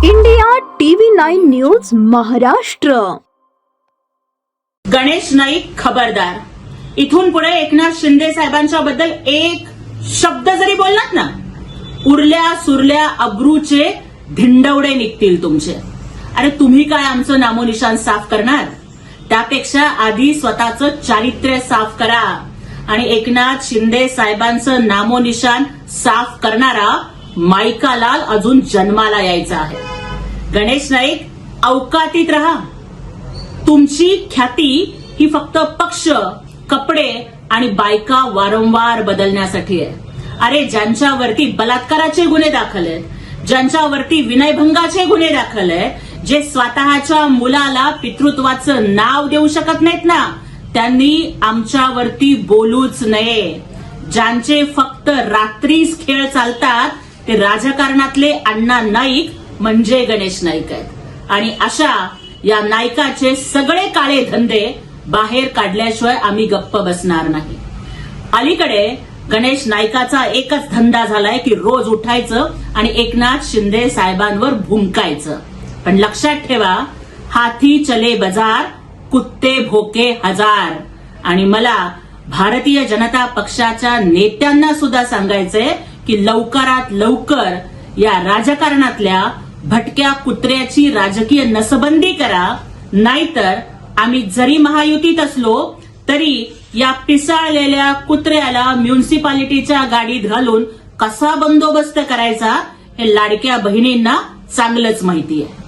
India TV 9 news Maharashtra. Ganesh Naik खबरदार. इथून पुढे एकनाथ शिंदे साहेबांच्या बद्दल एक शब्द जरी बोललात ना, उरल्या सुरल्या अब्रूचे धिंडवडे निघतील तुमचे. अरे तुम्ही काय आमचं नामोनिशान साफ करणार? त्यापेक्षा आधी स्वतःचं चारित्र्य साफ करा. आणि एकनाथ शिंदे साहेबांचं नामोनिशान साफ करणारा मायकालाल अजून जन्माला यायचा आहे. गणेश नाईक अवकातीत राहा. तुमची ख्याती ही फक्त पक्ष, कपडे आणि बायका वारंवार बदलण्यासाठी आहे. अरे ज्यांच्यावरती बलात्काराचे गुन्हे दाखल आहेत, ज्यांच्यावरती विनयभंगाचे गुन्हे दाखल आहेत, जे स्वतःच्या मुलाला पितृत्वाचं नाव देऊ शकत नाहीत ना, त्यांनी आमच्यावरती बोलूच नये. ज्यांचे फक्त रात्रीच खेळ चालतात ते राजकारणातले अण्णा नाईक म्हणजे गणेश नाईक आहेत. आणि अशा या नायकाचे सगळे काळे धंदे बाहेर काढल्याशिवाय आम्ही गप्प बसणार नाही. अलीकडे गणेश नाईकाचा एकच धंदा झालाय की रोज उठायचं आणि एकनाथ शिंदे साहेबांवर भुंकायचं. पण लक्षात ठेवा, हाथी चले बाजार, कुत्ते भोके हजार. आणि मला भारतीय जनता पक्षाच्या नेत्यांना सुद्धा सांगायचंय की लवकरात लवकर या राजकारणातल्या भटक्या कुत्र्याची राजकीय नसबंदी करा. नाहीतर आम्ही जरी महायुतीत असलो तरी या पिसाळलेल्या कुत्र्याला म्युन्सिपालिटीच्या गाडीत घालून कसा बंदोबस्त करायचा हे लाडक्या बहिणींना चांगलंच माहिती आहे.